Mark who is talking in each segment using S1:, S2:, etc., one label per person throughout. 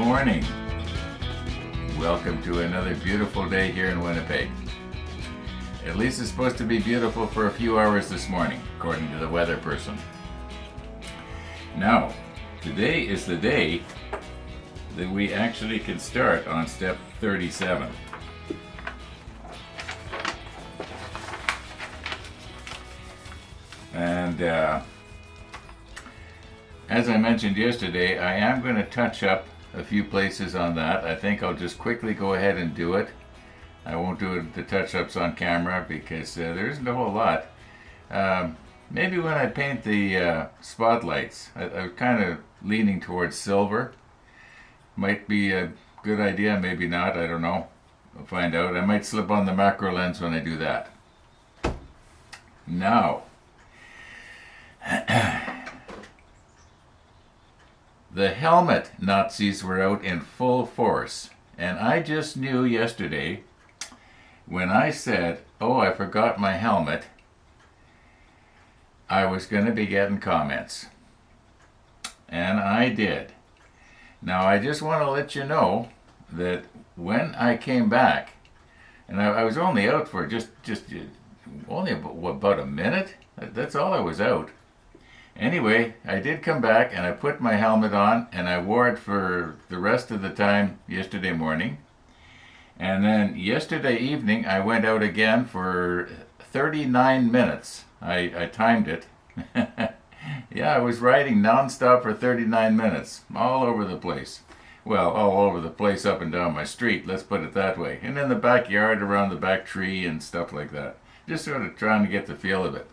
S1: morning. Welcome to another beautiful day here in Winnipeg. At least it's supposed to be beautiful for a few hours this morning, according to the weather person. Now, today is the day that we actually can start on step 37. And as I mentioned yesterday, I am going to touch up a few places on that. I think I'll just quickly go ahead and do it. I won't do the touch-ups on camera because there isn't a whole lot. Maybe when I paint the spotlights, I was kind of leaning towards silver. Might be a good idea, maybe not, I don't know. We'll find out. I might slip on the macro lens when I do that. Now, the helmet Nazis were out in full force, and I just knew yesterday when I said, "Oh, I forgot my helmet," I was going to be getting comments. And I did. Now, I just want to let you know that when I came back, and I was only out for just only about a minute. That's all I was out. Anyway, I did come back and I put my helmet on and I wore it for the rest of the time yesterday morning. And then yesterday evening I went out again for 39 minutes. I timed it. Yeah, I was riding nonstop for 39 minutes, all over the place. Well, all over the place up and down my street, let's put it that way. And in the backyard, around the back tree and stuff like that. Just sort of trying to get the feel of it.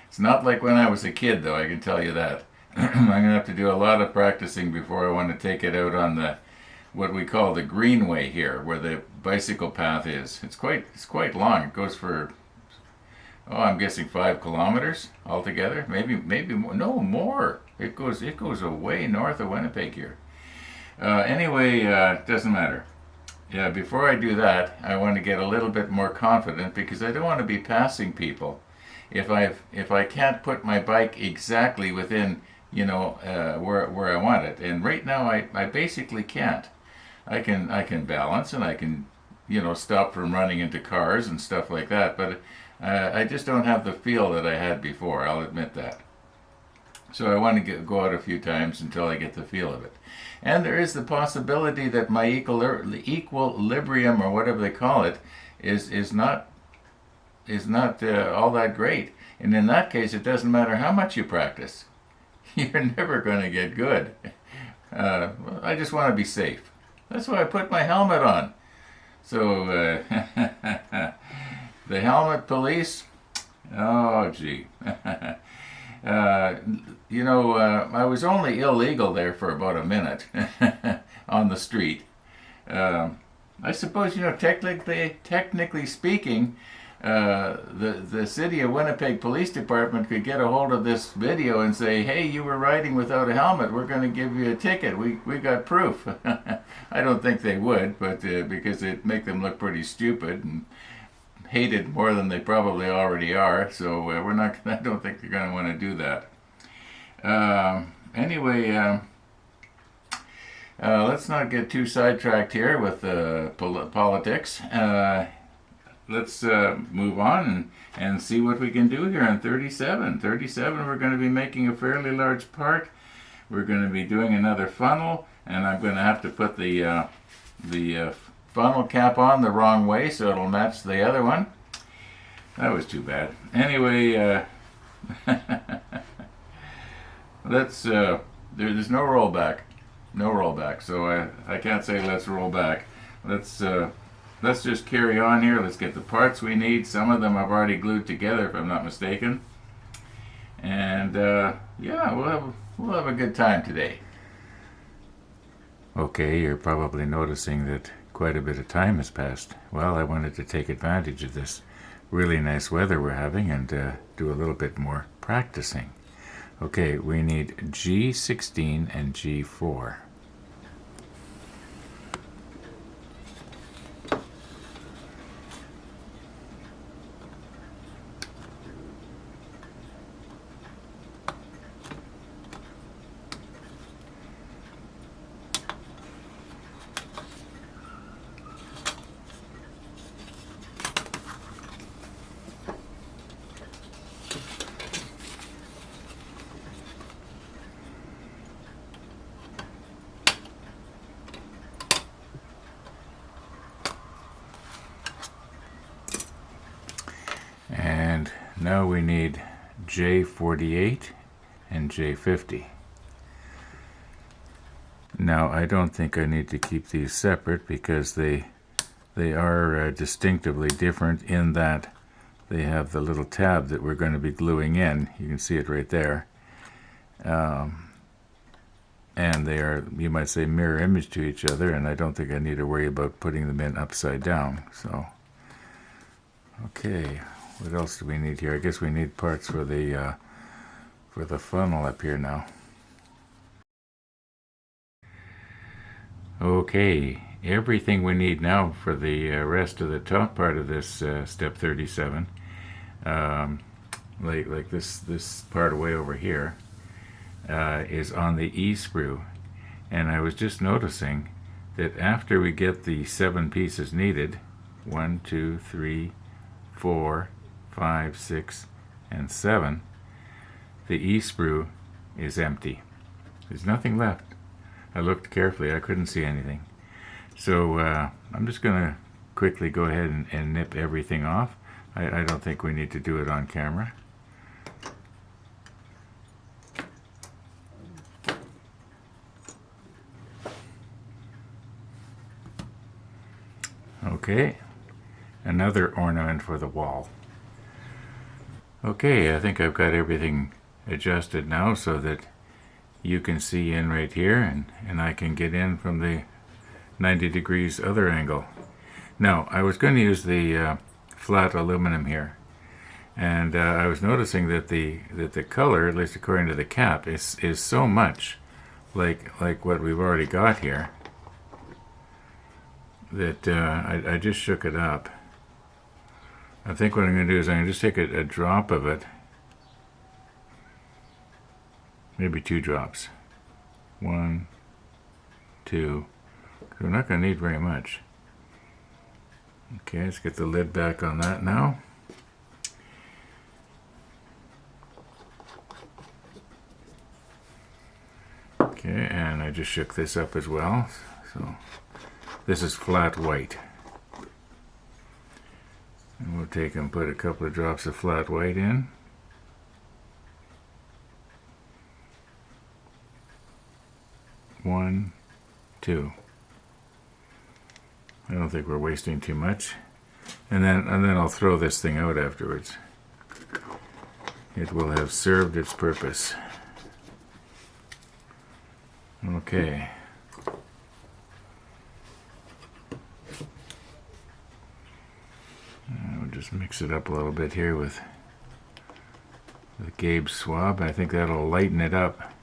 S1: It's not like when I was a kid, though, I can tell you that. I'm going to have to do a lot of practicing before I want to take it out on the what we call the greenway here, where the bicycle path is. It's quite long. It goes for, I'm guessing 5 kilometers altogether. Maybe more. No, more. It goes way north of Winnipeg here. Anyway, it doesn't matter. Yeah, before I do that, I want to get a little bit more confident because I don't want to be passing people. If I can't put my bike exactly within, where I want it, and right now I basically can't. I can balance and I can, stop from running into cars and stuff like that, but I just don't have the feel that I had before. I'll admit that. So I want to go out a few times until I get the feel of it. And there is the possibility that my equilibrium, or whatever they call it, is not all that great. And in that case, it doesn't matter how much you practice. You're never going to get good. I just want to be safe. That's why I put my helmet on. So, the helmet police, oh gee. I was only illegal there for about a minute on the street. I suppose, technically speaking, the city of Winnipeg Police Department could get a hold of this video and say, "Hey, you were riding without a helmet. We're going to give you a ticket. We got proof." I don't think they would, but because it'd make them look pretty stupid and hated more than they probably already are. So we're not. I don't think they're going to want to do that. Anyway. Let's not get too sidetracked here with politics. Let's move on and see what we can do here on 37. 37, we're going to be making a fairly large part. We're going to be doing another funnel, and I'm going to have to put the funnel cap on the wrong way so it'll match the other one. That was too bad. Anyway, let's. There's no rollback. No rollback, so I can't say let's roll back. Let's just carry on here. Let's get the parts we need. Some of them I've already glued together, if I'm not mistaken. And yeah, we'll have a good time today. Okay, you're probably noticing that quite a bit of time has passed. Well, I wanted to take advantage of this really nice weather we're having and do a little bit more practicing. Okay, we need G16 and G4. Now we need J48 and J50. Now I don't think I need to keep these separate because they are distinctively different in that they have the little tab that we're going to be gluing in. You can see it right there. And they are, you might say, mirror image to each other, and I don't think I need to worry about putting them in upside down. So, okay, what else do we need here? I guess we need parts for the funnel up here now. Okay, everything we need now for the rest of the top part of this step 37, like this part way over here, is on the E sprue. And I was just noticing that after we get the 7 pieces needed, 1, 2, 3, 4, 5, 6, and 7, the E sprue is empty. There's nothing left. I looked carefully, I couldn't see anything. So I'm just going to quickly go ahead and nip everything off. I don't think we need to do it on camera. Okay, another ornament for the wall. Okay, I think I've got everything adjusted now so that you can see in right here, and I can get in from the 90 degrees other angle. Now, I was going to use the flat aluminum here, and I was noticing that the color, at least according to the cap, is so much like what we've already got here that I just shook it up. I think what I'm going to do is I'm going to just take a drop of it, maybe 2 drops. 1, 2. We're not going to need very much. Okay, let's get the lid back on that now. Okay, and I just shook this up as well. So this is flat white. And we'll take and put a couple of drops of flat white in. One, 2. I don't think we're wasting too much. And then I'll throw this thing out afterwards. It will have served its purpose. Okay. We'll just mix it up a little bit here with Gabe's swab. I think that'll lighten it up.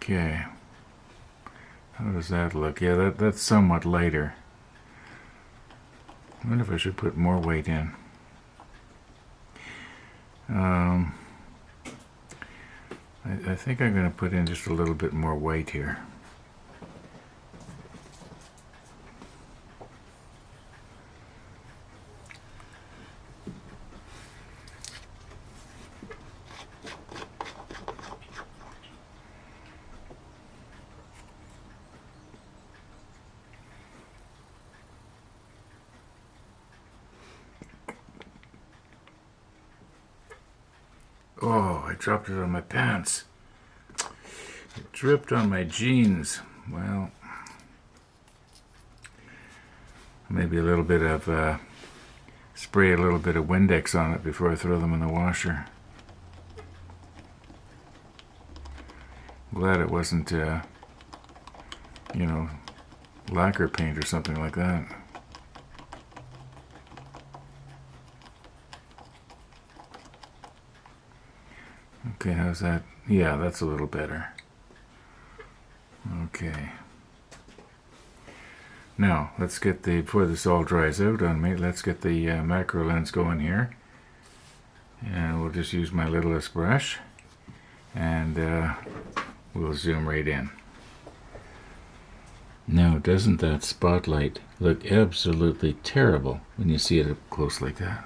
S1: Okay, how does that look? Yeah, that's somewhat lighter. I wonder if I should put more weight in. I think I'm going to put in just a little bit more weight here. Oh, I dropped it on my pants. It dripped on my jeans. Well, maybe a little bit of, spray a little bit of Windex on it before I throw them in the washer. Glad it wasn't, you know, lacquer paint or something like that. Okay, how's that? Yeah, that's a little better. Okay. Now, let's get before this all dries out on me, let's get the macro lens going here. And we'll just use my littlest brush. And we'll zoom right in. Now, doesn't that spotlight look absolutely terrible when you see it up close like that?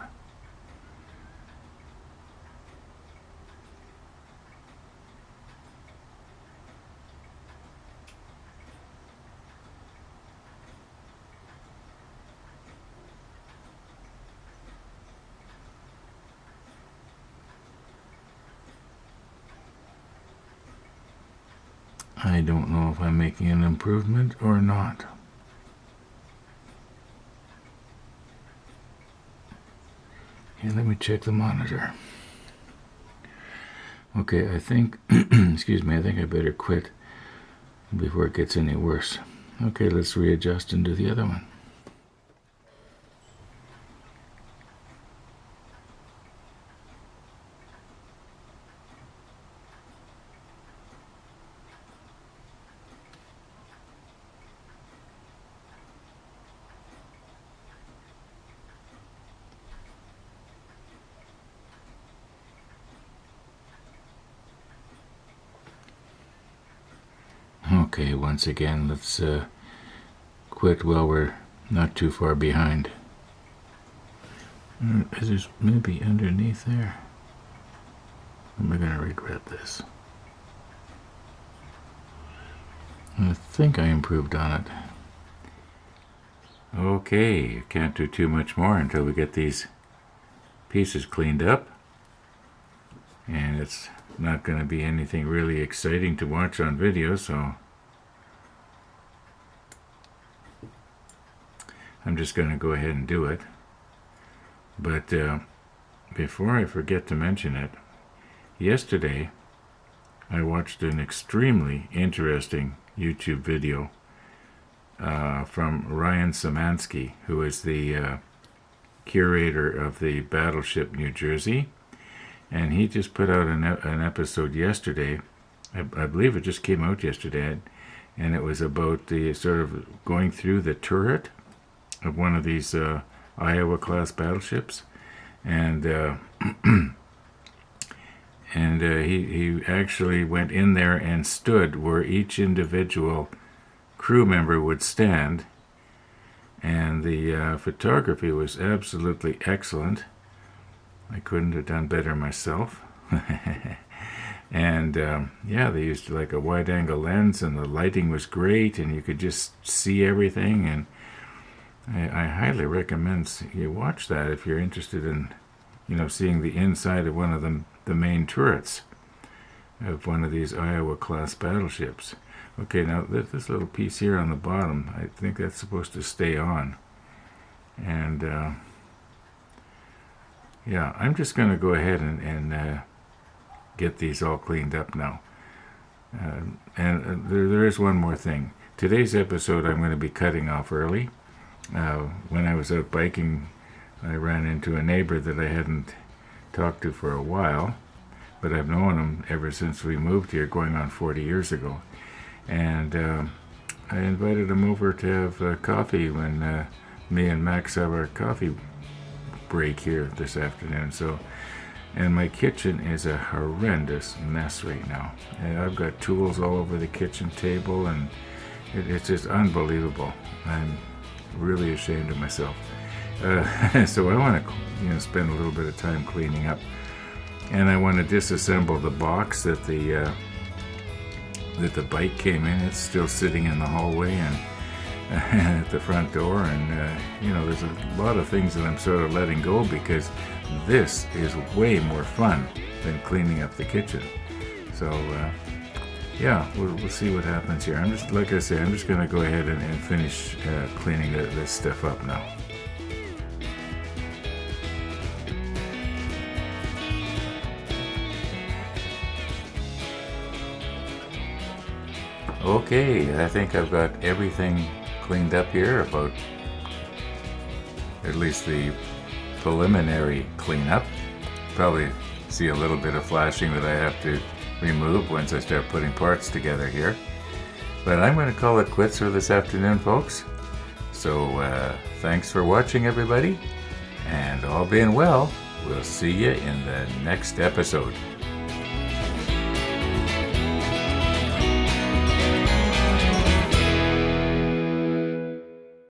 S1: I don't know if I'm making an improvement or not. Okay, let me check the monitor. Okay, I think, excuse me, I think I better quit before it gets any worse. Okay, let's readjust and do the other one. Okay, once again, let's quit while we're not too far behind. There's maybe underneath there. Am I going to regret this? I think I improved on it. Okay, can't do too much more until we get these pieces cleaned up. And it's not going to be anything really exciting to watch on video, so I'm just going to go ahead and do it. But before I forget to mention it, yesterday I watched an extremely interesting YouTube video from Ryan Szymanski, who is the curator of the Battleship New Jersey. And he just put out an episode yesterday. I believe it just came out yesterday. And it was about the sort of going through the turret of one of these Iowa class battleships. And he actually went in there and stood where each individual crew member would stand. And the photography was absolutely excellent. I couldn't have done better myself. And yeah, they used like a wide angle lens, and the lighting was great, and you could just see everything. And I highly recommend you watch that if you're interested in, seeing the inside of one of the main turrets of one of these Iowa class battleships. Okay, now this little piece here on the bottom, I think that's supposed to stay on. And yeah, I'm just going to go ahead and get these all cleaned up now. And there is one more thing. Today's episode I'm going to be cutting off early. When I was out biking, I ran into a neighbor that I hadn't talked to for a while, but I've known him ever since we moved here, going on 40 years ago. And I invited him over to have coffee when me and Max have our coffee break here this afternoon. And my kitchen is a horrendous mess right now. And I've got tools all over the kitchen table, and it's just unbelievable. I'm really ashamed of myself. So I want to, spend a little bit of time cleaning up, and I want to disassemble the box that the bike came in. It's still sitting in the hallway and at the front door, and there's a lot of things that I'm sort of letting go because this is way more fun than cleaning up the kitchen. So yeah, we'll see what happens here. I'm just, like I say, I'm just going to go ahead and finish cleaning this stuff up now. Okay, I think I've got everything cleaned up here, about at least the preliminary cleanup. Probably see a little bit of flashing that I have to remove once I start putting parts together here. But I'm going to call it quits for this afternoon, folks. So thanks for watching, everybody, and all being well, we'll see you in the next episode.